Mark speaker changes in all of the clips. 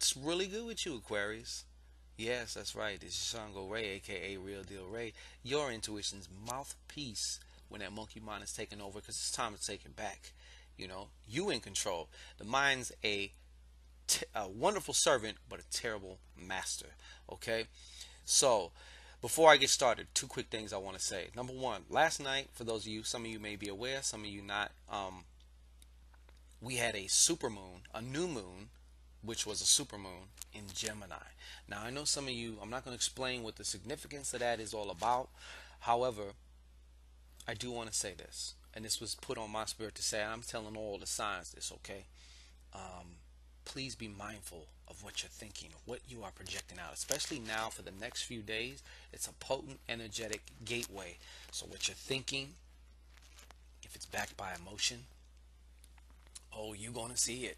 Speaker 1: What's really good with you, Aquarius? Yes, that's right. This is ShanGO Ray, aka Real Deal Ray, your intuition's mouthpiece when that monkey mind is taking over, because it's time to take it back. You in control. The mind's a wonderful servant, but a terrible master. Okay? So, before I get started, two quick things I want to say. Number one, last night, for those of you, some of you may be aware, some of you not, we had a supermoon, a new moon, which was a supermoon in Gemini. Now, I know some of you, I'm not going to explain what the significance of that is all about. However, I do want to say this, and this was put on my spirit to say, and I'm telling all the signs this, okay? Please be mindful of what you're thinking, what you are projecting out, especially now for the next few days. It's a potent, energetic gateway. So what you're thinking, if it's backed by emotion, oh, you're going to see it.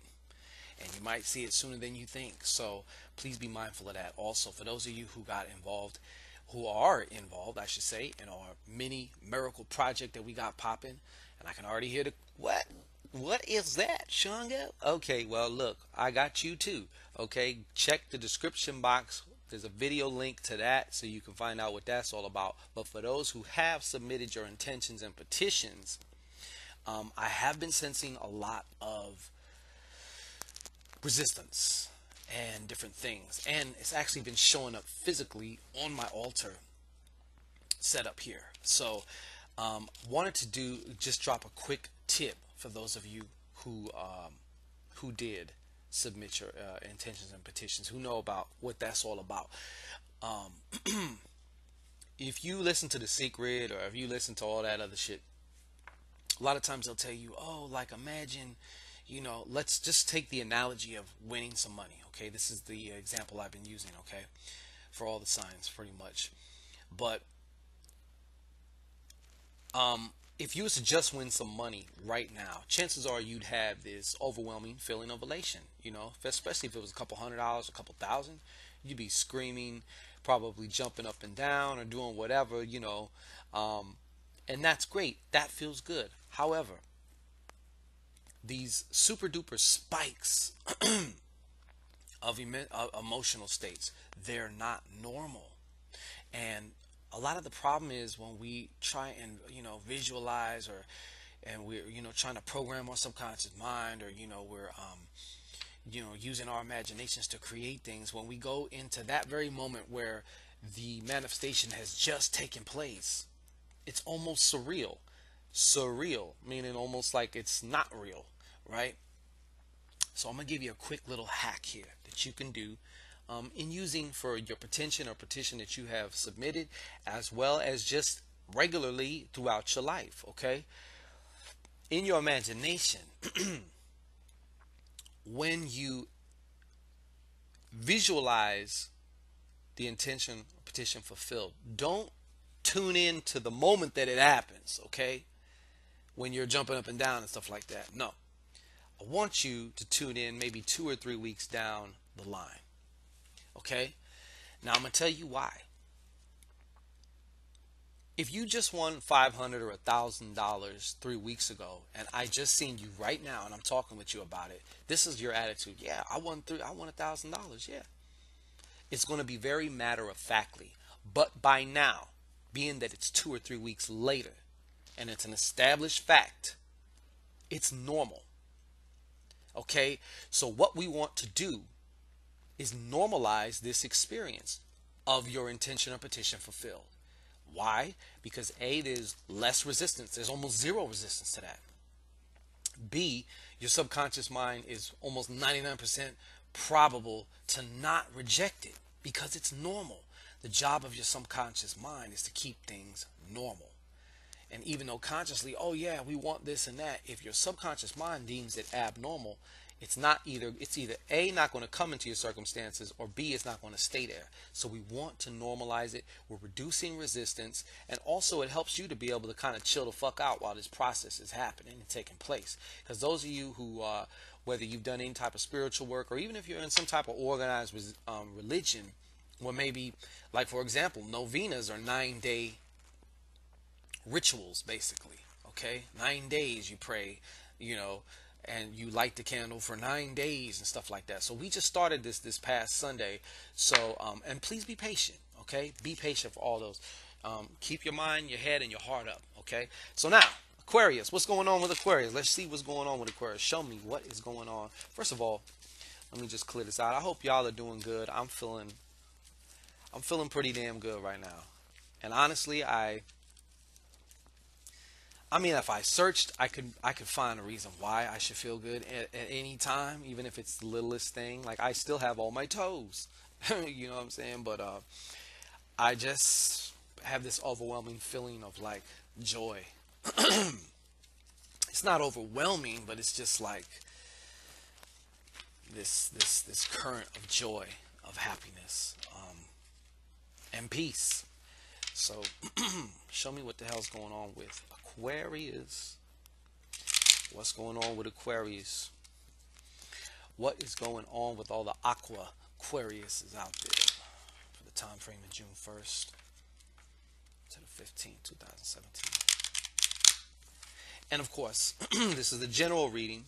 Speaker 1: And you might see it sooner than you think. So please be mindful of that. Also, for those of you who got involved, who are involved, I should say, in our mini miracle project that we got popping, and I can already hear the what is that, Shanga? Okay, well, look, I got you too. Okay, check the description box. There's a video link to that so you can find out what that's all about. But for those who have submitted your intentions and petitions, I have been sensing a lot of resistance and different things, and it's actually been showing up physically on my altar set up here. So wanted to just drop a quick tip for those of you who did submit your intentions and petitions, who know about what that's all about. If you listen to The Secret, or if you listen to all that other shit, a lot of times they'll tell you, oh, like, imagine, let's just take the analogy of winning some money. Okay, this is the example I've been using, okay, for all the signs pretty much. But if you was to just win some money right now, chances are you'd have this overwhelming feeling of elation, especially if it was a couple $100, a couple thousand. You'd be screaming, probably jumping up and down or doing whatever, and that's great. That feels good. However, these super duper spikes of emotional states, they're not normal. And a lot of the problem is when we try and visualize, and we're trying to program our subconscious mind, or we're using our imaginations to create things. When we go into that very moment where the manifestation has just taken place, it's almost surreal, meaning almost like it's not real, right? So I'm gonna give you a quick little hack here that you can do in using for your petition or petition that you have submitted, as well as just regularly throughout your life. Okay, in your imagination, when you visualize the intention or petition fulfilled, don't tune in to the moment that it happens. Okay, when you're jumping up and down and stuff like that. No, I want you to tune in maybe 2 or 3 weeks down the line. Okay, now I'm gonna tell you why. If you just won $500 or $1,000 3 weeks ago, and I just seen you right now, and I'm talking with you about it, this is your attitude. Yeah, I won $1,000. Yeah, it's going to be very matter of factly. But by now, being that it's 2 or 3 weeks later, and it's an established fact, it's normal. Okay, so what we want to do is normalize this experience of your intention or petition fulfilled. Why? Because A, there's less resistance. There's almost zero resistance to that. B, your subconscious mind is almost 99% probable to not reject it because it's normal. The job of your subconscious mind is to keep things normal. And even though consciously, oh yeah, we want this and that, if your subconscious mind deems it abnormal, it's either A, not going to come into your circumstances, or B, it's not going to stay there. So we want to normalize it. We're reducing resistance, and also it helps you to be able to kind of chill the fuck out while this process is happening and taking place. Because those of you who, whether you've done any type of spiritual work, or even if you're in some type of organized religion, where maybe, like for example, novenas are 9-day rituals, basically. Okay, 9 days you pray, and you light the candle for 9 days and stuff like that. So we just started this past Sunday. So and please be patient, okay? Be patient for all those. Keep your mind, your head, and your heart up, okay? So now, Aquarius, what's going on with Aquarius? Let's see what's going on with Aquarius. Show me what is going on. First of all, let me just clear this out. I hope y'all are doing good. I'm feeling pretty damn good right now. And honestly, I mean, if I searched, I could find a reason why I should feel good at any time, even if it's the littlest thing. Like I still have all my toes, you know what I'm saying? But I just have this overwhelming feeling of like joy. It's not overwhelming, but it's just like this current of joy, of happiness, and peace. So show me what the hell's going on with Aquarius. What's going on with Aquarius? What is going on with all the Aquariuses out there for the time frame of June 1st to the 15th, 2017? And of course, this is the general reading.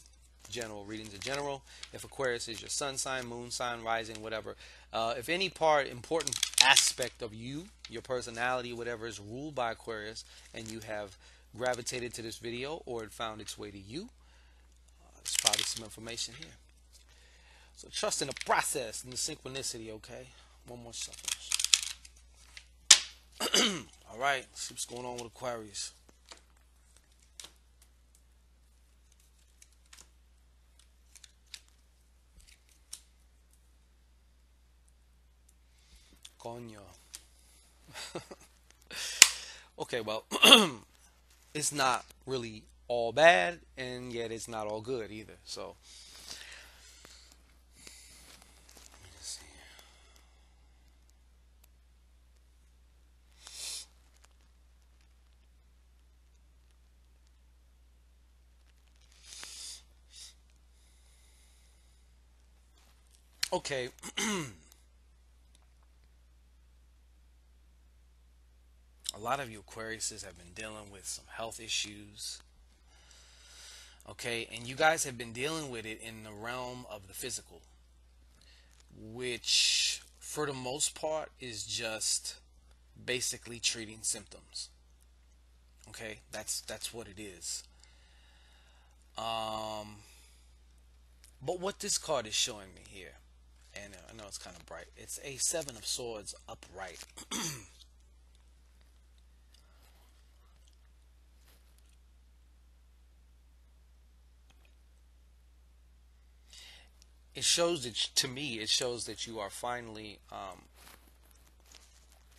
Speaker 1: General readings in general. If Aquarius is your sun sign, moon sign, rising, whatever, if any important aspect of you, your personality, whatever, is ruled by Aquarius, and you have gravitated to this video or it found its way to you, there's probably some information here. So trust in the process and the synchronicity. Okay, one more shuffle. All right, see what's going on with Aquarius. Coño. Okay, well, it's not really all bad, and yet it's not all good either. So, let me just see. Okay. A lot of you Aquariuses have been dealing with some health issues. Okay, and you guys have been dealing with it in the realm of the physical, which for the most part is just basically treating symptoms. Okay, that's what it is. But what this card is showing me here, and I know it's kind of bright, it's a Seven of Swords upright. It shows that, to me, it shows that you are finally,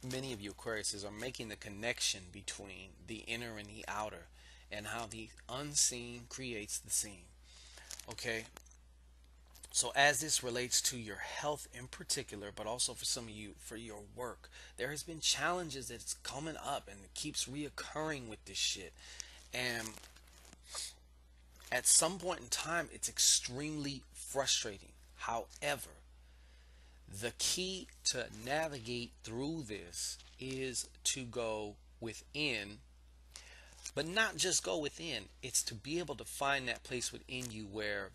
Speaker 1: many of you Aquariuses are making the connection between the inner and the outer, and how the unseen creates the seen. Okay, so as this relates to your health in particular, but also for some of you, for your work, there has been challenges that's coming up and it keeps reoccurring with this shit. And at some point in time, it's extremely frustrating. However, the key to navigate through this is to go within, but not just go within. It's to be able to find that place within you where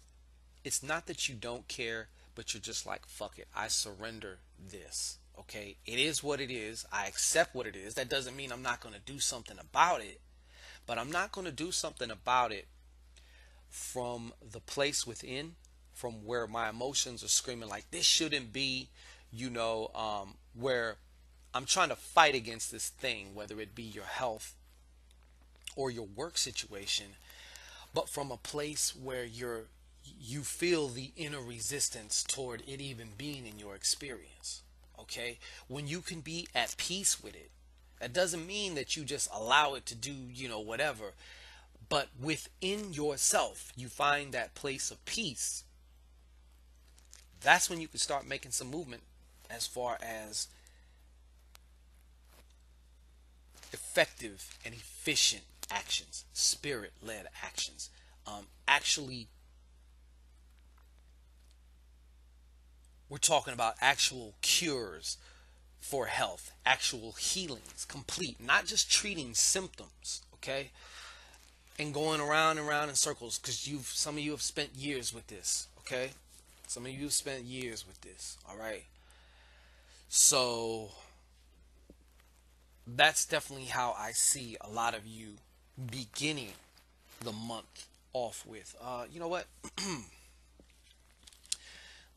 Speaker 1: it's not that you don't care, but you're just like, fuck it, I surrender this. Okay, it is what it is. I accept what it is. That doesn't mean I'm not going to do something about it, but I'm not going to do something about it from the place within, from where my emotions are screaming like this shouldn't be, where I'm trying to fight against this thing, whether it be your health or your work situation, but from a place where you feel the inner resistance toward it even being in your experience. Okay, when you can be at peace with it, that doesn't mean that you just allow it to do whatever, but within yourself you find that place of peace. That's when you can start making some movement as far as effective and efficient actions, spirit-led actions. Actually, we're talking about actual cures for health, actual healings, complete, not just treating symptoms, okay? and going around and around in circles because some of you have spent years with this, okay? Some of you have spent years with this, all right? So that's definitely how I see a lot of you beginning the month off with. You know what? Let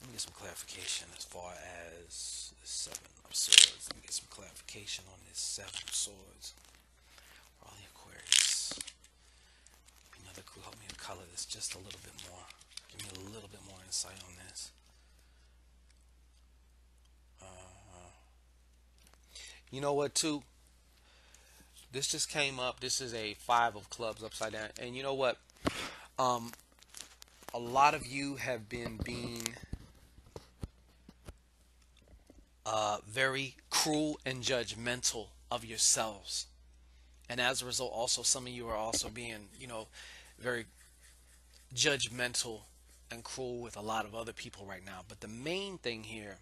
Speaker 1: me get some clarification as far as the Seven of Swords. Let me get some clarification on this Seven of Swords. For all the Aquarius. Another clue. Help me to color this just a little bit more. Give me a little bit more insight on this. You know what, too? This just came up. This is a Five of Clubs upside down. And you know what? Um, a lot of you have been being very cruel and judgmental of yourselves. And as a result, also, some of you are also being, very judgmental and cruel with a lot of other people right now. But the main thing here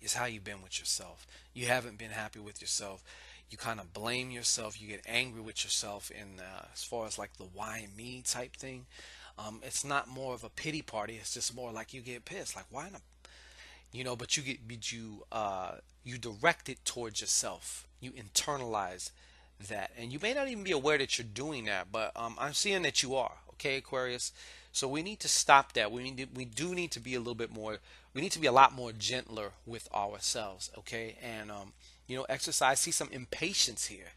Speaker 1: is how you've been with yourself. You haven't been happy with yourself. You kind of blame yourself. You get angry with yourself in as far as like the why me type thing. It's not more of a pity party. It's just more like you get pissed. Like, why not? But you direct it towards yourself. You internalize that, and you may not even be aware that you're doing that, but I'm seeing that you are. Okay, Aquarius. So we need to stop that. We do need to be a little bit more. We need to be a lot more gentler with ourselves. Okay, and exercise. See some impatience here.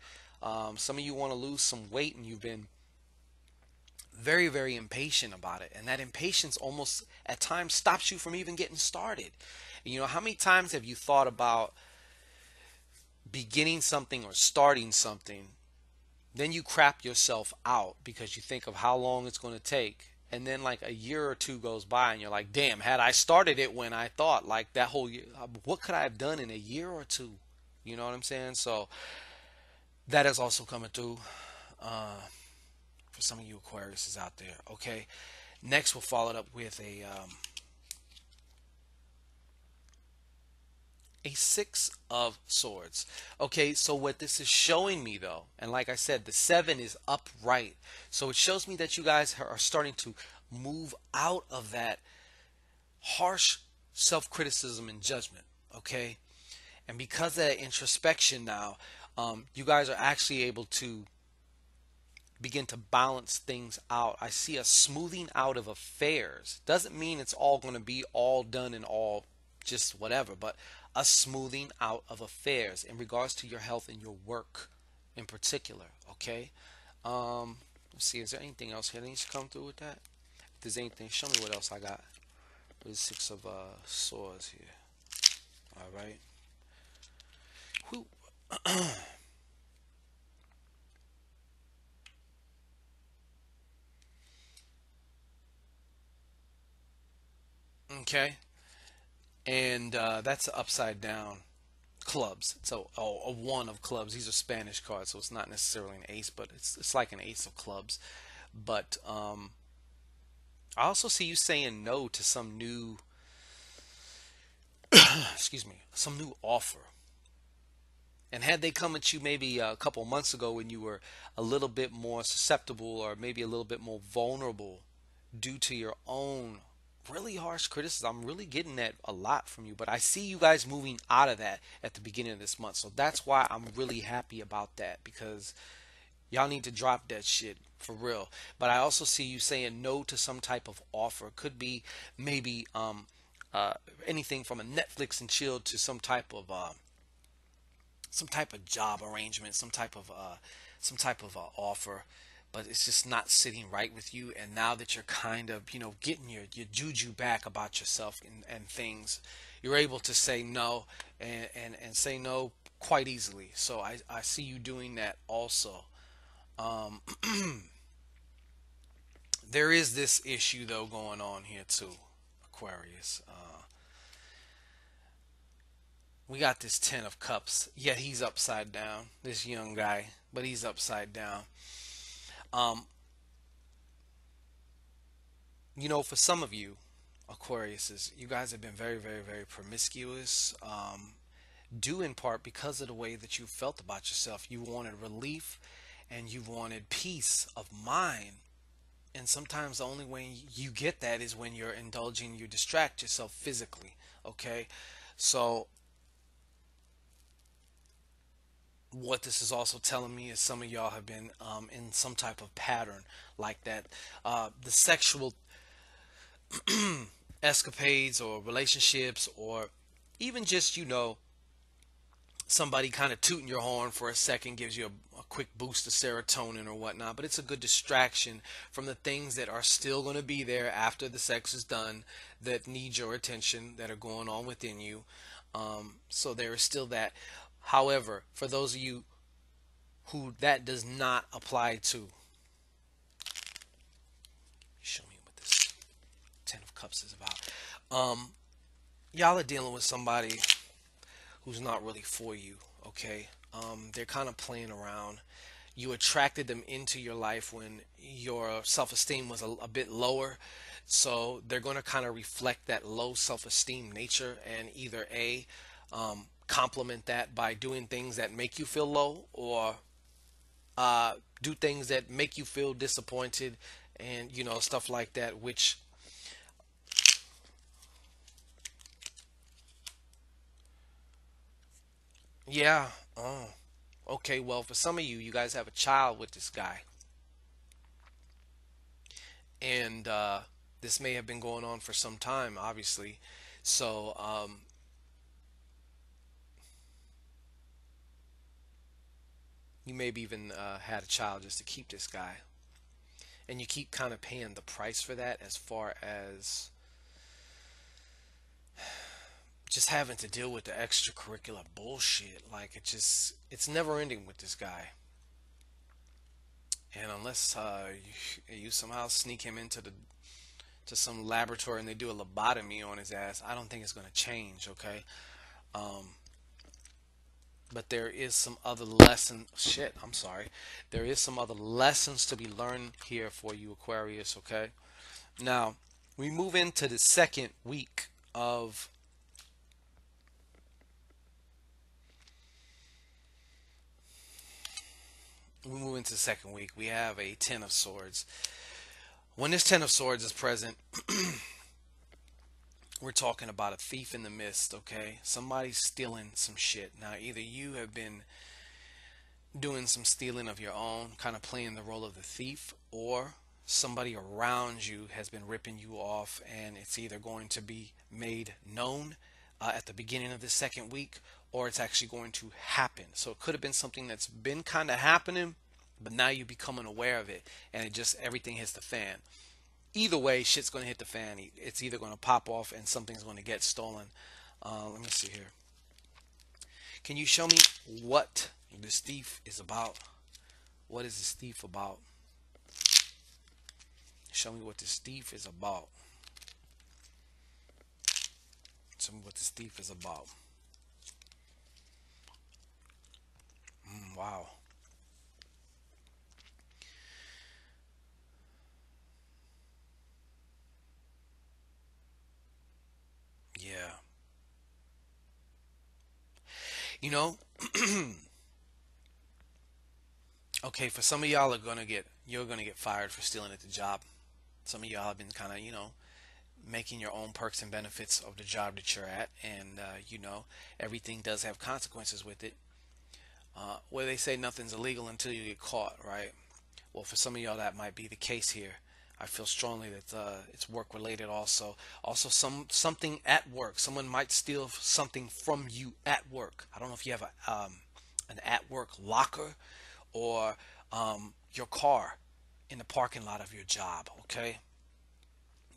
Speaker 1: Some of you want to lose some weight, and you've been very, very impatient about it. And that impatience almost at times stops you from even getting started. How many times have you thought about beginning something or starting something, then you crap yourself out because you think of how long it's going to take, and then like a year or two goes by and you're like, damn, had I started it when I thought, like, that whole year, what could I have done in a year or two? You know what I'm saying? So that is also coming through for some of you Aquariuses out there. Okay, next we'll follow it up with a Six of Swords. Okay, so what this is showing me, though, and like I said, the seven is upright, so it shows me that you guys are starting to move out of that harsh self-criticism and judgment. Okay, and because of that introspection now, you guys are actually able to begin to balance things out. I see a smoothing out of affairs. Doesn't mean it's all going to be all done and all just whatever, but a smoothing out of affairs in regards to your health and your work in particular. Okay, let's see, is there anything else here that needs to come through with that? If there's anything, show me what else I got. There's Six of Swords here. All right. Whew. Okay, and that's upside down clubs. So a one of clubs. These are Spanish cards, so it's not necessarily an ace, but it's like an ace of clubs. But I also see you saying no to some new, excuse me, some new offer. And had they come at you maybe a couple months ago when you were a little bit more susceptible or maybe a little bit more vulnerable due to your own really harsh criticism, I'm really getting that a lot from you. But I see you guys moving out of that at the beginning of this month. So that's why I'm really happy about that, because y'all need to drop that shit for real. But I also see you saying no to some type of offer. Could be maybe uh, anything from a Netflix and chill to some type of job arrangement, some type of offer, but it's just not sitting right with you. And now that you're kind of getting your juju back about yourself and things, you're able to say no, and say no quite easily. So I see you doing that also. Um, there is this issue though going on here too, Aquarius. We got this Ten of Cups, yet he's upside down. This young guy, but he's upside down. Um, for some of you, Aquariuses, you guys have been very, very, very promiscuous, due in part because of the way that you felt about yourself. You wanted relief, and you wanted peace of mind. And sometimes the only way you get that is when you're indulging, you distract yourself physically. Okay, so what this is also telling me is some of y'all have been in some type of pattern like that. The sexual escapades or relationships, or even just, somebody kind of tooting your horn for a second gives you a quick boost of serotonin or whatnot, but it's a good distraction from the things that are still going to be there after the sex is done, that need your attention, that are going on within you. So there is still that. However, for those of you who that does not apply to, show me what this Ten of Cups is about. Y'all are dealing with somebody who's not really for you, okay? They're kind of playing around. You attracted them into your life when your self-esteem was a bit lower. So they're going to kind of reflect that low self-esteem nature, and either complement that by doing things that make you feel low, or do things that make you feel disappointed, and stuff like that, which, yeah. Oh, okay. Well, for some of you, you guys have a child with this guy, and this may have been going on for some time, obviously. So you maybe even had a child just to keep this guy, and you keep kind of paying the price for that, as far as just having to deal with the extracurricular bullshit. Like, it's never ending with this guy. And unless you somehow sneak him into the to some laboratory and they do a lobotomy on his ass, I don't think it's going to change. Okay. Um, but there is some other lesson. Shit, I'm sorry. There is some other lessons to be learned here for you, Aquarius. Okay. Now we move into the second week of we move into the second week. We have a Ten of Swords. When this Ten of Swords is present, we're talking about a thief in the mist. Okay, somebody's stealing some shit. Now, either you have been doing some stealing of your own, kind of playing the role of the thief, or somebody around you has been ripping you off, and it's either going to be made known at the beginning of the second week, or it's actually going to happen. So it could have been something that's been kind of happening, but now you're becoming aware of it, and it just everything hits the fan. Either way, shit's going to hit the fan. It's either going to pop off and something's going to get stolen. Let me see here. Can you show me what this thief is about? What is this thief about? Show me what this thief is about. Show me what this thief is about. Wow. Yeah. You know, okay, for some of y'all you're gonna get fired for stealing at the job. Some of y'all have been kind of, making your own perks and benefits of the job that you're at, and everything does have consequences with it. Where they say nothing's illegal until you get caught, right? Well, for some of y'all that might be the case here. I feel strongly that it's work related also. Also, something at work. Someone might steal something from you at work. I don't know if you have an at work locker, or your car in the parking lot of your job. Okay,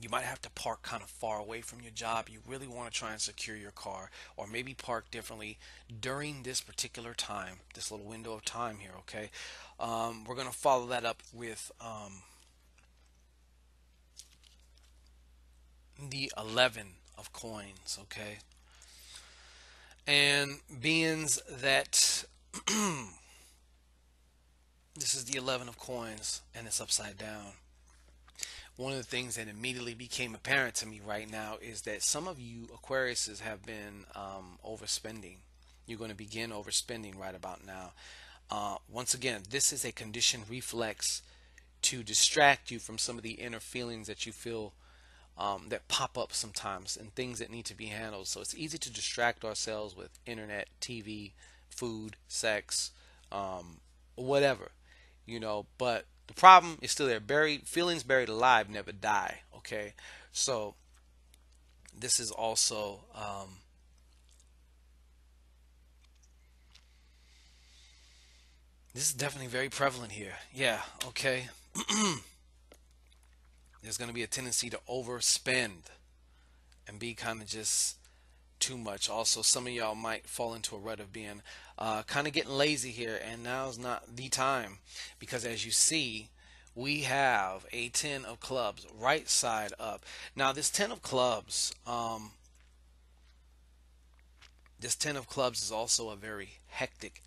Speaker 1: you might have to park kind of far away from your job. You really want to try and secure your car, or maybe park differently during this particular time, this little window of time here. Okay, we're gonna follow that up with the 11 of coins. Okay, and beings that this is the 11 of coins and it's upside down. One of the things that immediately became apparent to me right now is that some of you Aquariuses have been overspending. You're going to begin overspending right about now. Once again, this is a conditioned reflex to distract you from some of the inner feelings that you feel, that pop up sometimes, and things that need to be handled. So it's easy to distract ourselves with internet, TV, food, sex, whatever, But the problem is still there. Buried feelings buried alive never die. Okay, so this is also, this is definitely very prevalent here. Yeah. Okay. There's going to be a tendency to overspend and be kind of just too much. Also, some of y'all might fall into a rut of being, kind of getting lazy here, and now's not the time, because as you see, we have a 10 of clubs right side up. Now, this 10 of clubs is also a very hectic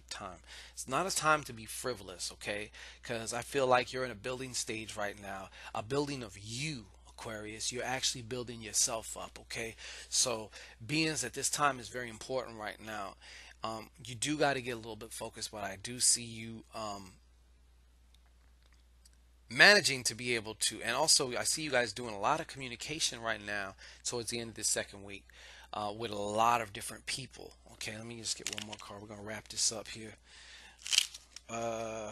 Speaker 1: time. It's not a time to be frivolous, okay? Because I feel like you're in a building stage right now, a building of you, Aquarius. You're actually building yourself up, okay? So, beings at this time is very important right now. You do got to get a little bit focused, but I do see you, managing to be able to, and also I see you guys doing a lot of communication right now towards the end of this second week, with a lot of different people. Okay, let me just get one more card. We're gonna wrap this up here. uh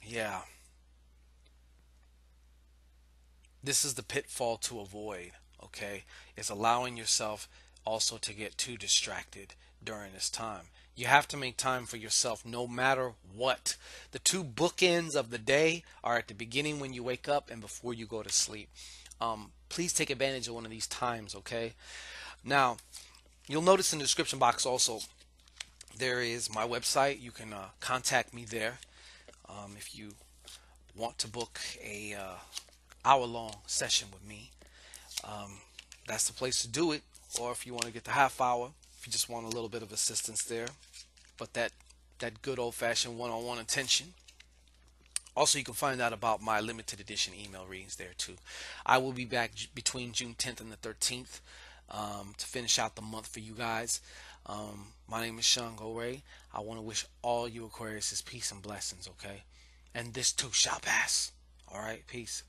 Speaker 1: yeah, this is the pitfall to avoid. Okay, it's allowing yourself also to get too distracted during this time. You have to make time for yourself no matter what. The two bookends of the day are at the beginning when you wake up and before you go to sleep. Please take advantage of one of these times, okay? Now, you'll notice in the description box also there is my website. You can, contact me there, if you want to book a, hour-long session with me. Um, that's the place to do it. Or if you want to get the half hour, if you just want a little bit of assistance there, but that good old-fashioned one-on-one attention. Also, you can find out about my limited edition email readings there too. I will be back between June 10th and the 13th, to finish out the month for you guys. My name is ShanGO. I want to wish all you Aquarius peace and blessings, okay? And this too shall pass. All right, peace.